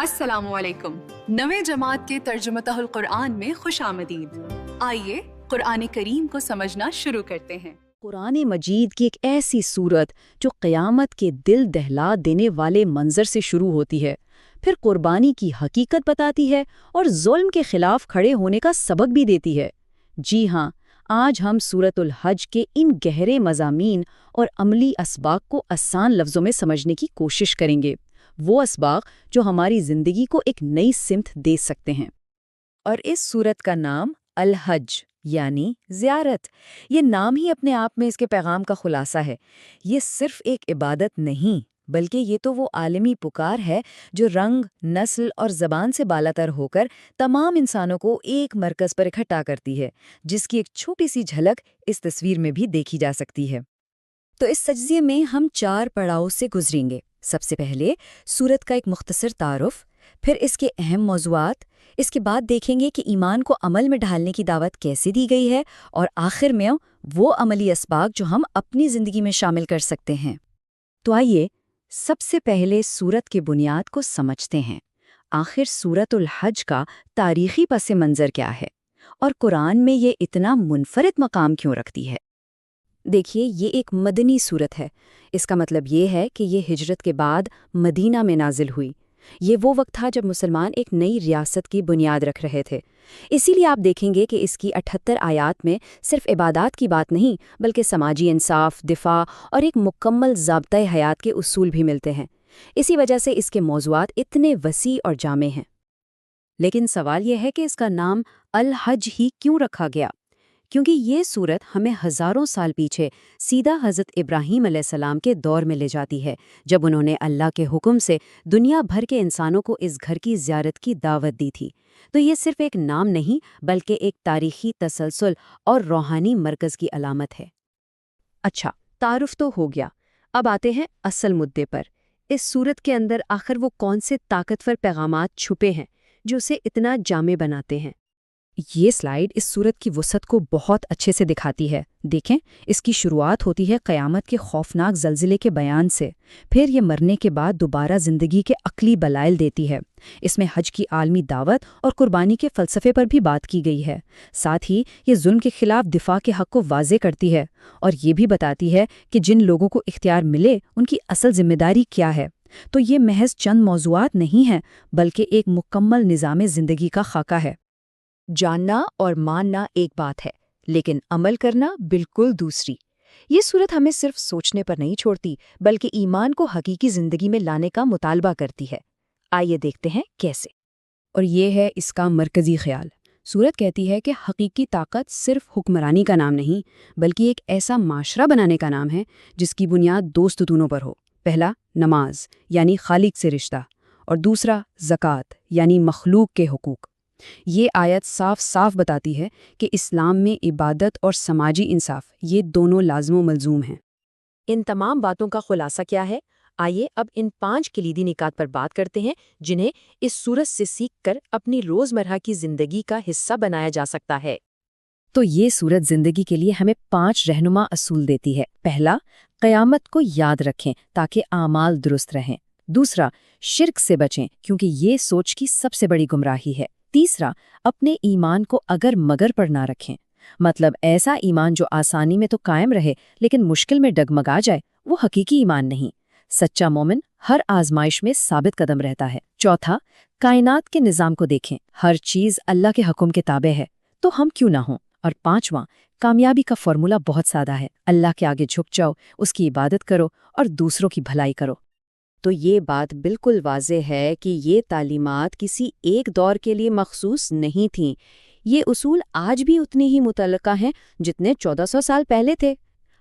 السلام علیکم۔ نویں جماعت کے ترجمۃ القرآن میں خوش آمدید۔ آئیے قرآن کریم کو سمجھنا شروع کرتے ہیں۔ قرآن مجید کی ایک ایسی صورت جو قیامت کے دل دہلا دینے والے منظر سے شروع ہوتی ہے، پھر قربانی کی حقیقت بتاتی ہے اور ظلم کے خلاف کھڑے ہونے کا سبق بھی دیتی ہے۔ جی ہاں، آج ہم سورۃ الحج کے ان گہرے مضامین اور عملی اسباق کو آسان لفظوں میں سمجھنے کی کوشش کریں گے، وہ اسباق جو ہماری زندگی کو ایک نئی سمت دے سکتے ہیں۔ اور اس سورت کا نام الحج یعنی زیارت، یہ نام ہی اپنے آپ میں اس کے پیغام کا خلاصہ ہے۔ یہ صرف ایک عبادت نہیں، بلکہ یہ تو وہ عالمی پکار ہے جو رنگ، نسل اور زبان سے بالاتر ہو کر تمام انسانوں کو ایک مرکز پر اکٹھا کرتی ہے، جس کی ایک چھوٹی سی جھلک اس تصویر میں بھی دیکھی جا سکتی ہے۔ تو اس سجزے میں ہم 4 پڑاؤ سے گزریں گے۔ سب سے پہلے سورت کا ایک مختصر تعارف، پھر اس کے اہم موضوعات، اس کے بعد دیکھیں گے کہ ایمان کو عمل میں ڈھالنے کی دعوت کیسے دی گئی ہے، اور آخر میں وہ عملی اسباق جو ہم اپنی زندگی میں شامل کر سکتے ہیں۔ تو آئیے سب سے پہلے سورت کی بنیاد کو سمجھتے ہیں۔ آخر سورت الحج کا تاریخی پس منظر کیا ہے، اور قرآن میں یہ اتنا منفرد مقام کیوں رکھتی ہے؟ دیکھیے، یہ ایک مدنی سورت ہے۔ اس کا مطلب یہ ہے کہ یہ ہجرت کے بعد مدینہ میں نازل ہوئی۔ یہ وہ وقت تھا جب مسلمان ایک نئی ریاست کی بنیاد رکھ رہے تھے۔ اسی لیے آپ دیکھیں گے کہ اس کی 78 آیات میں صرف عبادات کی بات نہیں، بلکہ سماجی انصاف، دفاع اور ایک مکمل ضابطۂ حیات کے اصول بھی ملتے ہیں۔ اسی وجہ سے اس کے موضوعات اتنے وسیع اور جامع ہیں۔ لیکن سوال یہ ہے کہ اس کا نام الحج ہی کیوں رکھا گیا؟ کیونکہ یہ سورت ہمیں ہزاروں سال پیچھے سیدھا حضرت ابراہیم علیہ السلام کے دور میں لے جاتی ہے، جب انہوں نے اللہ کے حکم سے دنیا بھر کے انسانوں کو اس گھر کی زیارت کی دعوت دی تھی۔ تو یہ صرف ایک نام نہیں، بلکہ ایک تاریخی تسلسل اور روحانی مرکز کی علامت ہے۔ اچھا، تعارف تو ہو گیا، اب آتے ہیں اصل مدعے پر۔ اس سورت کے اندر آخر وہ کون سے طاقتور پیغامات چھپے ہیں جو اسے اتنا جامع بناتے ہیں؟ یہ سلائیڈ اس سورت کی وسعت کو بہت اچھے سے دکھاتی ہے۔ دیکھیں، اس کی شروعات ہوتی ہے قیامت کے خوفناک زلزلے کے بیان سے، پھر یہ مرنے کے بعد دوبارہ زندگی کے عقلی دلائل دیتی ہے۔ اس میں حج کی عالمی دعوت اور قربانی کے فلسفے پر بھی بات کی گئی ہے۔ ساتھ ہی یہ ظلم کے خلاف دفاع کے حق کو واضح کرتی ہے، اور یہ بھی بتاتی ہے کہ جن لوگوں کو اختیار ملے ان کی اصل ذمہ داری کیا ہے۔ تو یہ محض چند موضوعات نہیں ہیں، بلکہ ایک مکمل نظام زندگی کا خاکہ ہے۔ جاننا اور ماننا ایک بات ہے، لیکن عمل کرنا بالکل دوسری۔ یہ سورت ہمیں صرف سوچنے پر نہیں چھوڑتی، بلکہ ایمان کو حقیقی زندگی میں لانے کا مطالبہ کرتی ہے۔ آئیے دیکھتے ہیں کیسے۔ اور یہ ہے اس کا مرکزی خیال۔ سورت کہتی ہے کہ حقیقی طاقت صرف حکمرانی کا نام نہیں، بلکہ ایک ایسا معاشرہ بنانے کا نام ہے جس کی بنیاد 2 ستونوں پر ہو۔ پہلا، نماز یعنی خالق سے رشتہ، اور دوسرا، زکوٰۃ یعنی مخلوق کے حقوق۔ یہ آیت صاف صاف بتاتی ہے کہ اسلام میں عبادت اور سماجی انصاف یہ دونوں لازم و ملزوم ہیں۔ ان تمام باتوں کا خلاصہ کیا ہے؟ آئیے اب ان 5 کلیدی نکات پر بات کرتے ہیں جنہیں اس سورت سے سیکھ کر اپنی روزمرہ کی زندگی کا حصہ بنایا جا سکتا ہے۔ تو یہ سورت زندگی کے لیے ہمیں 5 رہنما اصول دیتی ہے۔ پہلا، قیامت کو یاد رکھیں تاکہ اعمال درست رہیں۔ دوسرا، شرک سے بچیں کیونکہ یہ سوچ کی سب سے بڑی گمراہی ہے۔ تیسرا، اپنے ایمان کو اگر مگر پر نہ رکھیں، مطلب ایسا ایمان جو آسانی میں تو قائم رہے لیکن مشکل میں ڈگمگا جائے، وہ حقیقی ایمان نہیں۔ سچا مومن ہر آزمائش میں ثابت قدم رہتا ہے۔ چوتھا، کائنات کے نظام کو دیکھیں، ہر چیز اللہ کے حکم کے تابع ہے، تو ہم کیوں نہ ہوں۔ اور پانچواں، کامیابی کا فارمولہ بہت سادہ ہے، اللہ کے آگے جھک جاؤ، اس کی عبادت کرو اور دوسروں کی بھلائی کرو۔ تو یہ بات بالکل واضح ہے کہ یہ تعلیمات کسی ایک دور کے لیے مخصوص نہیں تھیں۔ یہ اصول آج بھی اتنی ہی متعلقہ ہیں جتنے 1400 سال پہلے تھے۔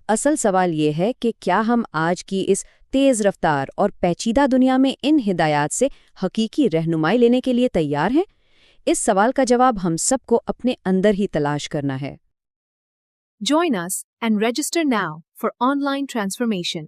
اصل سوال یہ ہے کہ کیا ہم آج کی اس تیز رفتار اور پیچیدہ دنیا میں ان ہدایات سے حقیقی رہنمائی لینے کے لیے تیار ہیں؟ اس سوال کا جواب ہم سب کو اپنے اندر ہی تلاش کرنا ہے۔ Join us and register now for online transformation.